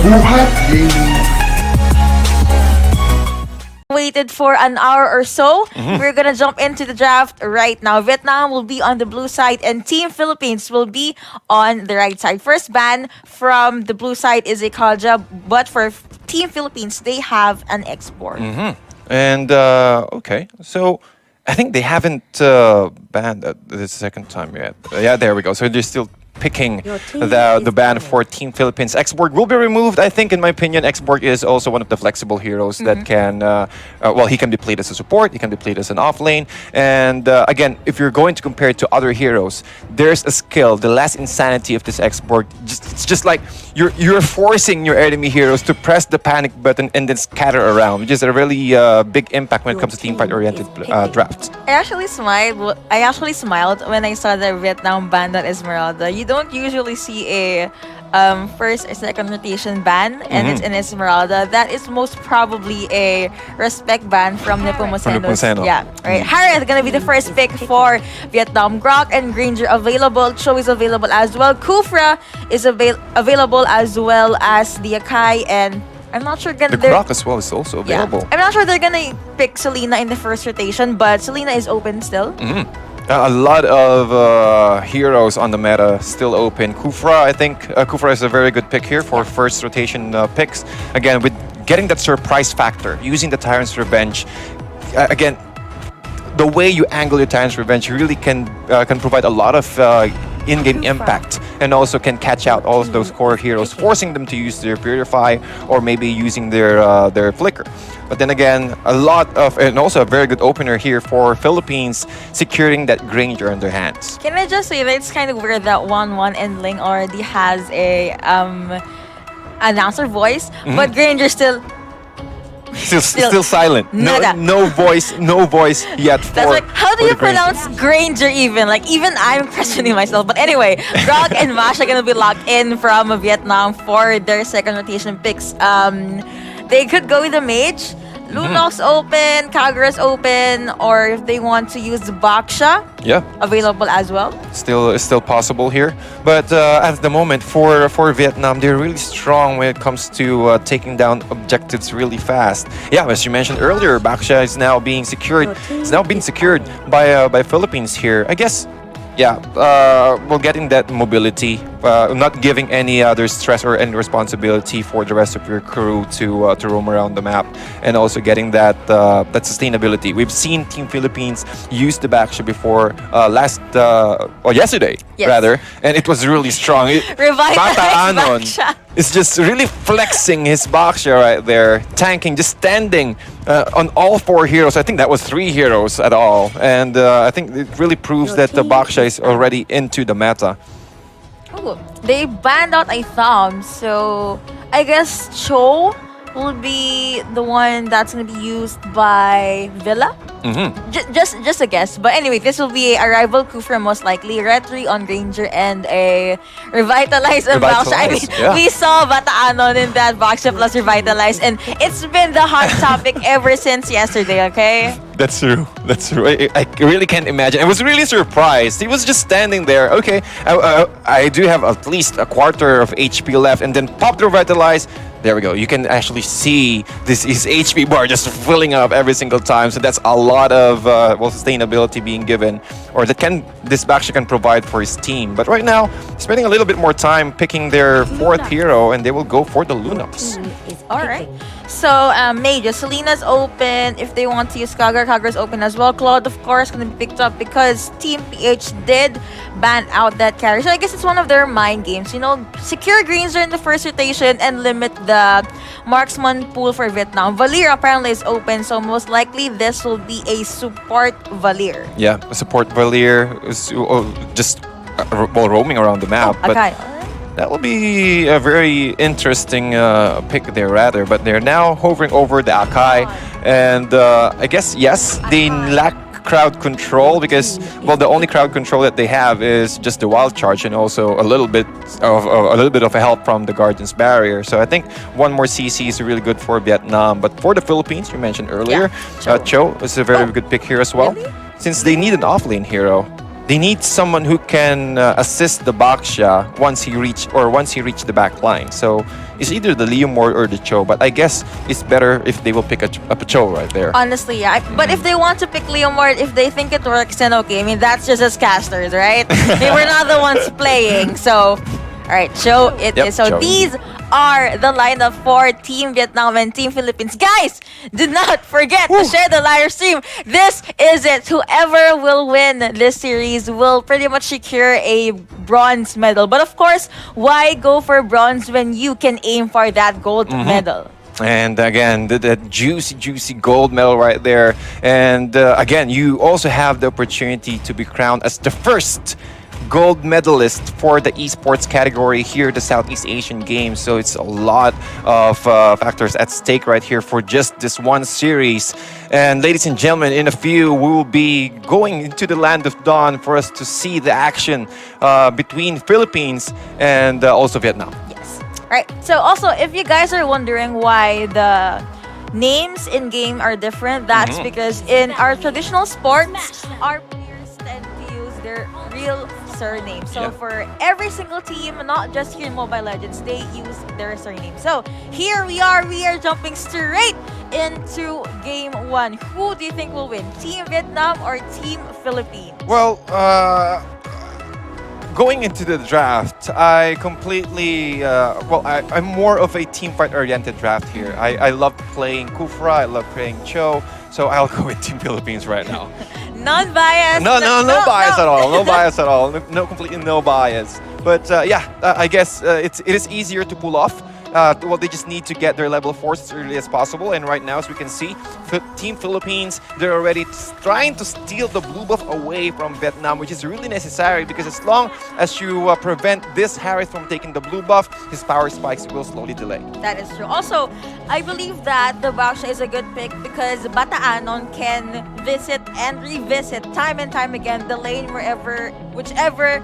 Buhat Gaming. Waited for an hour or so. We're gonna jump into the draft right now. Vietnam will be on the blue side and Team Philippines will be on the right side. First ban from the blue side is a Kage, but for Team Philippines, they have an export. And okay, so I think they haven't banned the second time yet. Yeah, there we go. So they're still picking the ban for Team Philippines. Xborg will be removed. I think, in my opinion, Xborg is also one of the flexible heroes that can, well, he can be played as a support, he can be played as an off lane. And again, if you're going to compare it to other heroes, there's a skill, the last insanity of this Xborg. It's just like you're forcing your enemy heroes to press the panic button and then scatter around, which is a really big impact when it comes to team fight-oriented drafts. I actually smiled when I saw the Vietnam ban on Esmeralda. You don't usually see a first or second rotation ban, and it's in Esmeralda. That is most probably a respect ban from Nepomuceno. Yeah, right. Harith gonna be the first pick for Vietnam. Grok and Granger available. Cho is available as well. Kufra is available as well as the Akai, and I'm not sure The Grok as well is also available. Yeah. I'm not sure they're gonna pick Selena in the first rotation, but Selena is open still. A lot of heroes on the meta still open. Kufra, I think Kufra is a very good pick here for first rotation picks. Again, with getting that surprise factor, using the Tyrant's Revenge. Again, the way you angle your Tyrant's Revenge really can provide a lot of in-game impact, and also can catch out all of those core heroes, forcing them to use their Purify or maybe using their Flicker. But then again, and also a very good opener here for Philippines, securing that Granger in their hands. Can I just say that it's kind of weird that 1-1 and Ling already has a announcer voice, but Granger still silent. Nada. No voice yet. That's like, how do you pronounce Granger even? Like, even I'm questioning myself. But anyway, Grok and Mash are gonna be locked in from Vietnam for their second rotation picks. They could go with the Mage. Lunox open, Kagura's open, or if they want to use the Baksha, available as well. Still possible here, but at the moment for Vietnam, they're really strong when it comes to taking down objectives really fast. Yeah, as you mentioned earlier, Baksha is now being secured. It's now being secured by Philippines here. I guess. Yeah, well, getting that mobility, not giving any other stress or any responsibility for the rest of your crew to roam around the map, and also getting that sustainability. We've seen Team Philippines use the Baksha before yesterday, rather, and it was really strong. Revitalized Baksha. It's just really flexing his Baksha right there, tanking, just standing on all four heroes. I think that was 3 heroes at all, and I think it really proves that the Baksha is already into the meta. Oh, they banned out a thumb, so I guess Cho will be the one that's gonna be used by Villa. Just a guess, but anyway, this will be a rival Kufra most likely. Retri on Granger and a Revitalize on Baksha. I mean, we saw Bataanon in that Baksha plus Revitalize, and it's been the hot topic ever since yesterday. Okay. That's true. I really can't imagine. I was really surprised. He was just standing there. Okay, I do have at least a quarter of HP left, and then pop the Revitalize. There we go. You can actually see his HP bar just filling up every single time. So that's a lot of sustainability being given, or that this Baksha can provide for his team. But right now, spending a little bit more time picking their 4th hero, and they will go for the Lunox. All right. So, Major, Selena's open. If they want to use Kagura's open as well. Claude, of course, going to be picked up because Team PH did ban out that carry. So, I guess it's one of their mind games. You know, secure Granger in the first rotation and limit the marksman pool for Vietnam. Valir apparently is open, so most likely this will be a support Valir. Yeah, a support Valir is just roaming around the map. Okay. That will be a very interesting pick there, rather. But they're now hovering over the Akai, and I guess yes, they lack crowd control because, well, the only crowd control that they have is just the wild charge, and also a little bit of a help from the Guardian's Barrier. So I think one more CC is really good for Vietnam. But for the Philippines, you mentioned earlier, Cho is a very good pick here as well, since they need an offlane hero. they need someone who can assist the Baksha once he reach the back line. So it's either the Leomord or the Cho, but I guess it's better if they will pick a Cho right there. Honestly, yeah. But if they want to pick Leomord, if they think it works, then okay. I mean, that's just as casters, right? They were not the ones playing. So, all right, Cho it Yep, is. So Cho. these are the lineup for Team Vietnam and Team Philippines. Guys, do not forget to share the live stream. This is it. Whoever will win this series will pretty much secure a bronze medal. But of course, why go for bronze when you can aim for that gold medal? And again, the juicy gold medal right there. And again, you also have the opportunity to be crowned as the first gold medalist for the esports category here at the Southeast Asian Games. So it's a lot of factors at stake right here for just this one series. And ladies and gentlemen, in a few, we will be going into the land of dawn for us to see the action between Philippines and also Vietnam. Yes. Right. So also, if you guys are wondering why the names in game are different, that's because in our traditional sports, our players tend to use their real surname. So Yeah. for every single team, not just here in Mobile Legends, they use their surname. So here we are jumping straight into game one. Who do you think will win? Team Vietnam or Team Philippines? Well, going into the draft, I completely, I'm more of a team fight oriented draft here. I love playing Kufra, I love playing Cho, so I'll go with Team Philippines right now. Non-biased. No bias at all. No bias at all. No, completely no bias. But I guess it is easier to pull off. Well, they just need to get their level 4s as early as possible. And right now, as we can see, Team Philippines, they're already trying to steal the blue buff away from Vietnam, which is really necessary because as long as you prevent this Harris from taking the blue buff, his power spikes will slowly delay. That is true. Also, I believe that the Baksha is a good pick because Bataanon can visit and revisit time and time again the lane whichever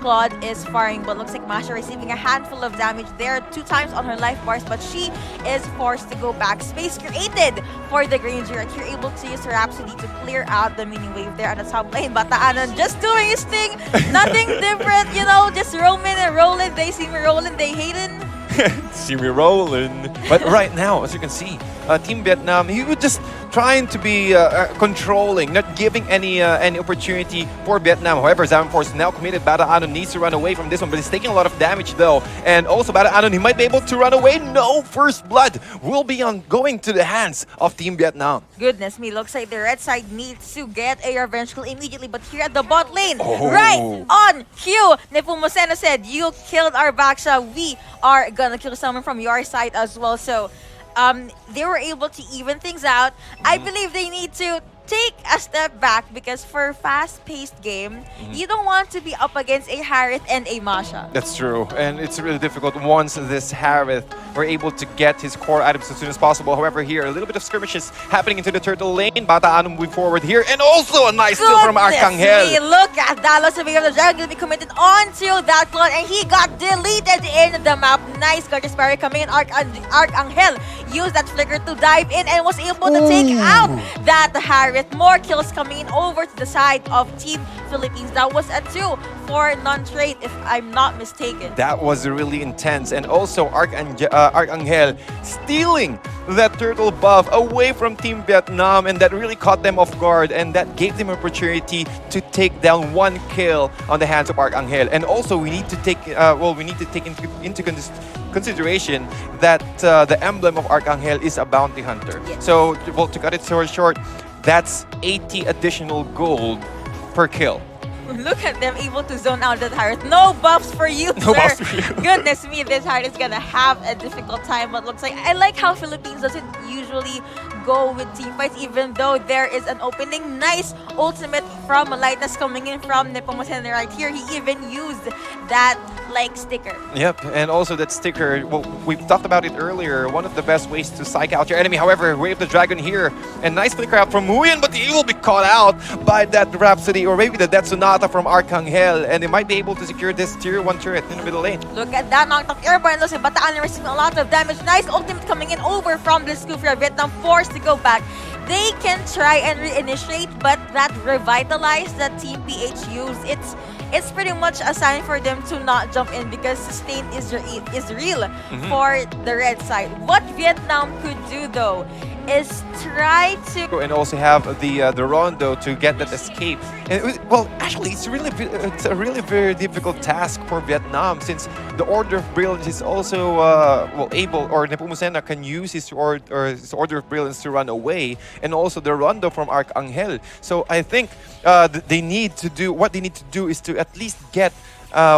Claude is firing, but looks like Masha receiving a handful of damage there 2 times on her life bars, but she is forced to go back. Space created for the Granger. You're able to use her Rhapsody to clear out the mini wave there on the top lane. Bataanon just doing his thing. Nothing different, just roaming and rolling. They see me rolling, they hating. See me rolling. But right now, as you can see, Team Vietnam, he was just trying to be controlling, not giving any opportunity for Vietnam. However, Force now committed. Bataanon needs to run away from this one, but he's taking a lot of damage though. And also Bataanon, he might be able to run away. No, first blood will be going to the hands of Team Vietnam. Goodness me, looks like the red side needs to get a revenge kill immediately, but here at the bot lane, Oh. right on cue, Nepomuceno said, you killed our Baksha, we are gonna kill someone from your side as well. So they were able to even things out. I believe they need to take a step back because for fast-paced game, you don't want to be up against a Harith and a Masha. That's true, and it's really difficult once this Harith were able to get his core items as soon as possible. However, here, a little bit of skirmishes happening into the turtle lane. Bataanon moving forward here, and also a nice steal from Goodness me, Aracned. look at Dalos of the Dragon be committed onto that clone, and he got deleted in the map. Nice gorgeous parry coming in. Arcangel used that flicker to dive in and was able to take out that Harith. More kills coming in over to the side of Team Philippines. That was a 2 for non-trade, if I'm not mistaken. That was really intense, and also Arcangel stealing that turtle buff away from Team Vietnam, and that really caught them off guard, and that gave them an opportunity to take down 1 kill on the hands of Arcangel. And also, we need to take into consideration that the emblem of Arcangel is a bounty hunter. Yes. So, well, to cut it short, that's 80 additional gold per kill. Look at them able to zone out that Harith. No buffs for you, No sir. buffs for you. Goodness me, this Harith is gonna have a difficult time. But looks like I like how Philippines doesn't usually go with team fights, even though there is an opening. Nice ultimate from Lightness coming in from Nepomuceno right here. He even used that sticker. Yep, and also that sticker, well, we've talked about it earlier, one of the best ways to psych out your enemy. However, Wave the Dragon here, and nice flicker out from Huyen, but he will be caught out by that Rhapsody, or maybe the Death Sonata. Sonata from Arcangel, and they might be able to secure this tier 1 turret in the middle lane. Look at that, knocked off airborne. Looks like Bataan receiving a lot of damage. Nice ultimate coming in over from Blitzkrieg. Vietnam forced to go back. They can try and reinitiate, but that revitalize that Team PH used, it's pretty much a sign for them to not jump in because sustain is real for the red side. What Vietnam could do though is try to And also have the Rondo to get that escape. And well, actually, it's a really very difficult task for Vietnam since the Order of Brilliance is also well able, or Nepomuceno can use his Order of Brilliance to run away, and also the Rondo from Arcangel. So I think they need to do is to at least get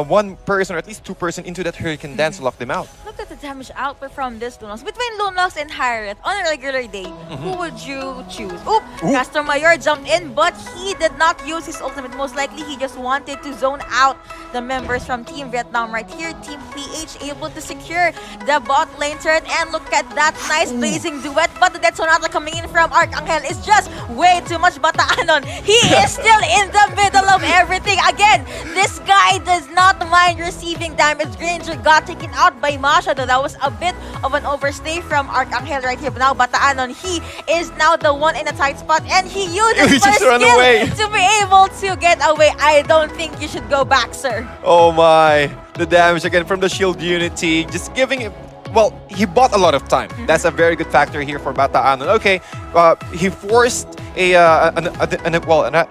one person or at least two person into that Hurricane Dance to lock them out. look at the damage output from this Lunox. Between Lunox and Hyreth on a regular day, who would you choose? Oop! Castor Mayor jumped in, but he did not use his ultimate. Most likely, he just wanted to zone out the members from Team Vietnam right here. Team PH able to secure the bot lane turret, and look at that nice blazing duet. But the Death Sonata coming in from Arcangel is just way too much. Bataanon, he is still in the middle of everything. Again, this guy does not mind receiving damage. Granger got taken out by Masha, though that was a bit of an overstay from Arcangel right here. But now Bataanon, he is now the one in a tight spot, and he uses He just first ran skill away. to be able to get away. I don't think you should go back, sir. Oh my, the damage again from the shield unity, just giving him, well, he bought a lot of time. That's a very good factor here for Bataanon. Okay, he forced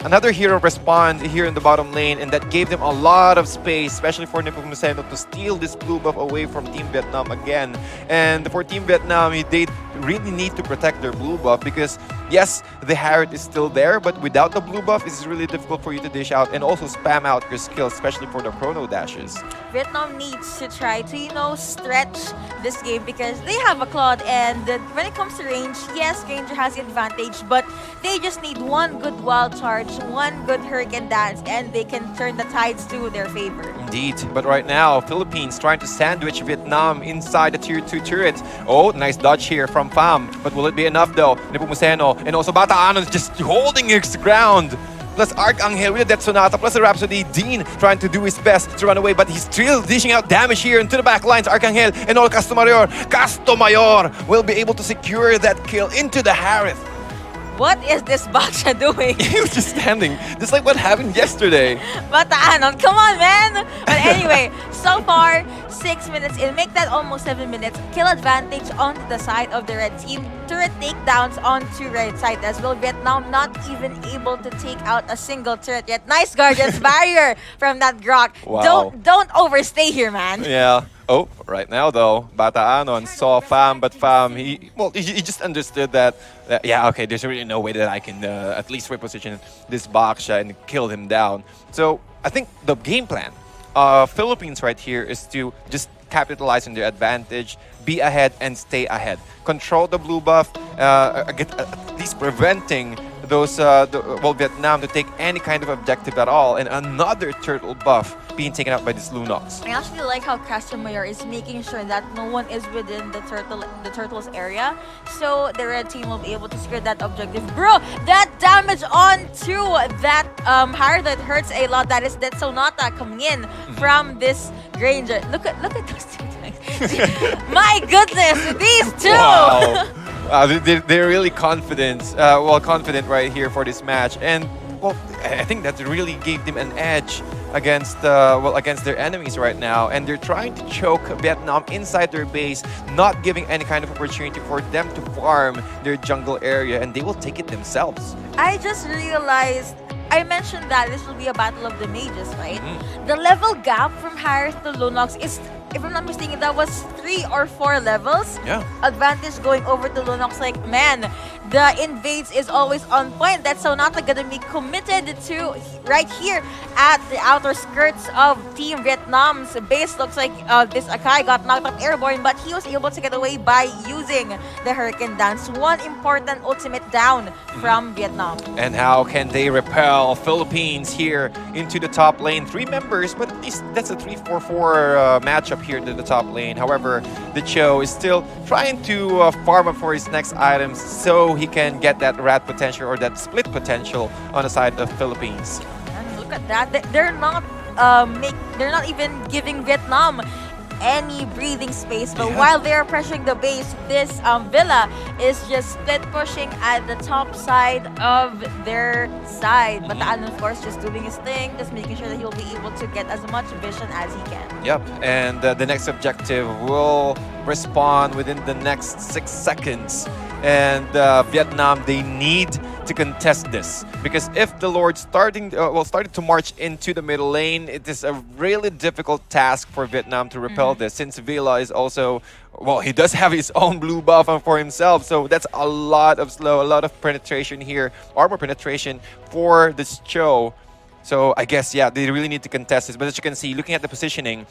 another hero respond here in the bottom lane, and that gave them a lot of space, especially for Nepomuceno to steal this blue buff away from Team Vietnam again. And for Team Vietnam, they really need to protect their blue buff because yes, the Harriet is still there, but without the blue buff, it's really difficult for you to dish out and also spam out your skills, especially for the chrono dashes. Vietnam needs to try to, stretch this game because they have a Claude, and when it comes to range, yes, Granger has the advantage, but they just need one good wild charge, one good Hurricane Dance, and they can turn the tides to their favor. Indeed, but right now, Philippines trying to sandwich Vietnam inside the tier 2 turret. Oh, nice dodge here from Pham, but will it be enough though? Nepomuceno and also Bataanon is just holding his ground. Plus Arcangel with the Death Sonata, plus the Rhapsody. Dean trying to do his best to run away, but he's still dishing out damage here into the back lines. Arcangel and all Castomayor. Castomayor will be able to secure that kill into the Harith. What is this Baksha doing? He was just standing, just like what happened yesterday. Bataanon, come on, man! But anyway, so far, 6 minutes in. Make that almost 7 minutes. Kill advantage onto the side of the red team. Turret takedowns onto red side as well. Vietnam not even able to take out a single turret yet. Nice Guardian's barrier from that Grok. Wow. Don't overstay here, man. Yeah. Oh, right now though, Bataanon saw Pham, but Pham, he just understood that, yeah, okay, there's really no way that I can at least reposition this Baksha and kill him down. So I think the game plan Philippines right here is to just capitalize on their advantage, be ahead and stay ahead. Control the blue buff, at least preventing those Vietnam to take any kind of objective at all, and another turtle buff being taken out by this Lunox. I actually like how Castomayor is making sure that no one is within the turtle's area, so the red team will be able to secure that objective. Bro, that damage onto that Harriet that hurts a lot. That is that Sonata coming in from this Granger. Look at those two things. My goodness, these two. Wow. They're really confident right here for this match, and well, I think that really gave them an edge against their enemies right now, and they're trying to choke Vietnam inside their base, not giving any kind of opportunity for them to farm their jungle area, and they will take it themselves. I just realized, I mentioned that this will be a battle of the mages, right? The level gap from Harith to Lunox is, if I'm not mistaken, that was 3 or 4 levels. Yeah. Advantage going over to Lunox. Like, man, the invades is always on point. That's Sonata gonna be committed to right here at the outer skirts of Team Vietnam's base. Looks like this Akai got knocked off airborne, but he was able to get away by using the Hurricane Dance. One important ultimate down from Vietnam. And how can they repel Philippines here into the top lane? 3 members, but at least that's a 3-4-4 matchup here to the top lane. However, the Cho is still trying to farm up for his next items so he can get that rat potential or that split potential on the side of Philippines. And look look at that. They're not even giving Vietnam any breathing space. But Yeah. while they're pressuring the base, this Villa is just split pushing at the top side of their side. But Alan, of course, just doing his thing, just making sure that he'll be able to get as much vision as he can. Yep, and the next objective will respond within the next 6 seconds. And Vietnam, they need to contest this because if the Lord started to march into the middle lane, it is a really difficult task for Vietnam to repel this. Since Villa is also, well, he does have his own blue buff for himself, so that's a lot of slow, a lot of penetration here, armor penetration for this Cho. So I guess, yeah, they really need to contest this. But as you can see, looking at the positioning,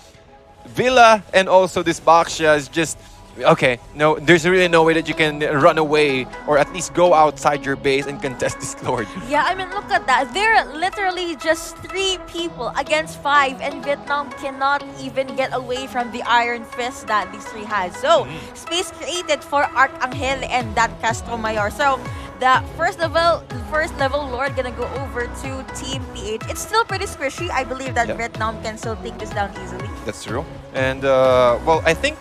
Villa and also this Baksha is just, okay, no, there's really no way that you can run away or at least go outside your base and contest this Lord. Yeah, I mean, look at that. They're literally just 3 people against 5, and Vietnam cannot even get away from the iron fist that these 3 has. So, space created for Arcangel and that Castro Mayor. So, the first level Lord gonna go over to Team PH. It's still pretty squishy. I believe that Vietnam can still take this down easily. That's true. And, well, I think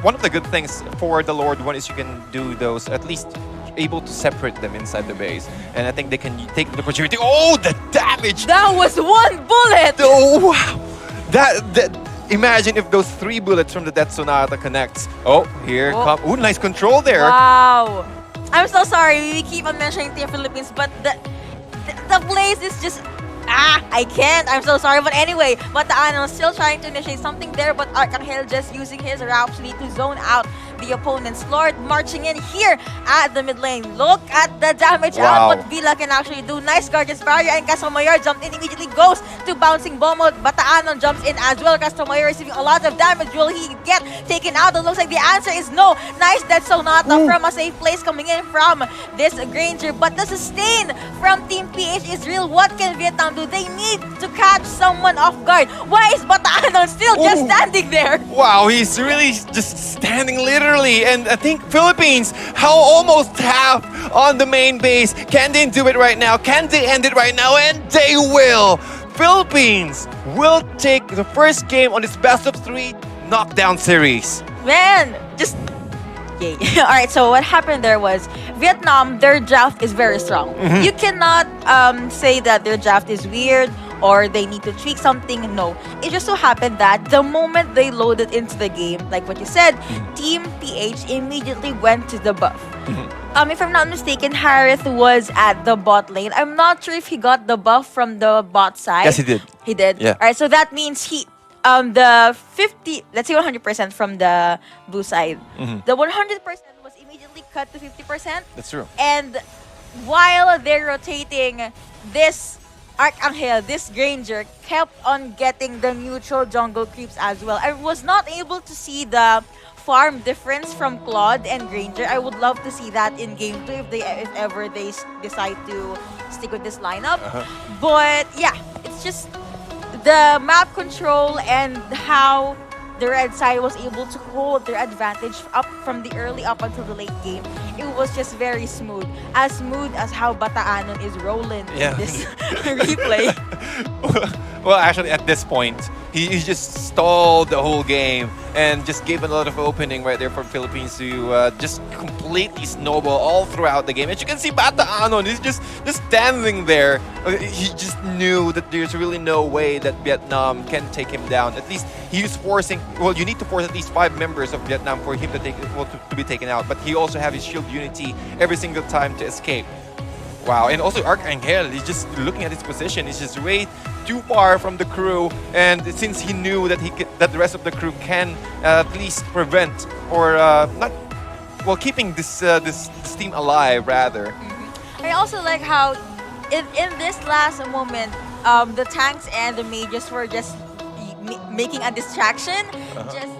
one of the good things for the Lord one is you can do those, at least able to separate them inside the base. And I think they can take the opportunity. Oh, the damage! That was 1 bullet! Oh, wow! That imagine if those 3 bullets from the Death Sonata connects. Oh, here come. Oh, nice control there. Wow. I'm so sorry. We keep on mentioning Team Philippines, but the place is just... I can't. I'm so sorry. But anyway, Bataan still trying to initiate something there, but Arcangel just using his Rhapsody to zone out the opponent's Lord, marching in here at the mid lane. Look at the damage out what Villa can actually do. Nice Guardian's Barrier, and Castomayor jumped in, immediately goes to bouncing bomb mode. Bataan jumps in as well. Castomayor receiving a lot of damage. Will he get taken out? It looks like the answer is no. Nice Dead Sonata from a safe place coming in from this Granger, but the sustain from Team PH is real. What can Vietnam do? They need to catch someone off guard. Why is Bataan still just standing there? Wow, he's really just standing literally. And I think Philippines, how almost half on the main base. Can they do it right now? Can they end it right now? And they will. Philippines will take the first game on this best of 3 knockdown series. Man, just... Yay. Alright, so what happened there was Vietnam, their draft is very strong. You cannot say that their draft is weird or they need to tweak something. No. It just so happened that the moment they loaded into the game, like what you said, Team PH immediately went to the buff. If I'm not mistaken, Harith was at the bot lane. I'm not sure if he got the buff from the bot side. Yes, he did. He did? Yeah. Alright, so that means he... the 50, let's say 100% from the blue side. The 100% was immediately cut to 50%. That's true. And while they're rotating, this Arcangel, this Granger, kept on getting the neutral jungle creeps as well. I was not able to see the farm difference from Claude and Granger. I would love to see that in game 2 if ever they decide to stick with this lineup. But yeah, it's just the map control and how the red side was able to hold their advantage up from the early up until the late game. It was just very smooth. As smooth as how Bataanon is rolling in this replay. Well, actually, at this point, he just stalled the whole game and just gave a lot of opening right there for Philippines to just completely snowball all throughout the game. As you can see, Bataanon is just standing there. He just knew that there's really no way that Vietnam can take him down. At least he was forcing. Well, you need to force at least 5 members of Vietnam for him to to be taken out. But he also have his shield unity every single time to escape. Wow, and also Arcangel, he's just looking at his position. He's just way too far from the crew, and since he knew that that the rest of the crew can at least prevent or keeping this team alive rather. I also like how in this last moment, the tanks and the mages were just making a distraction, just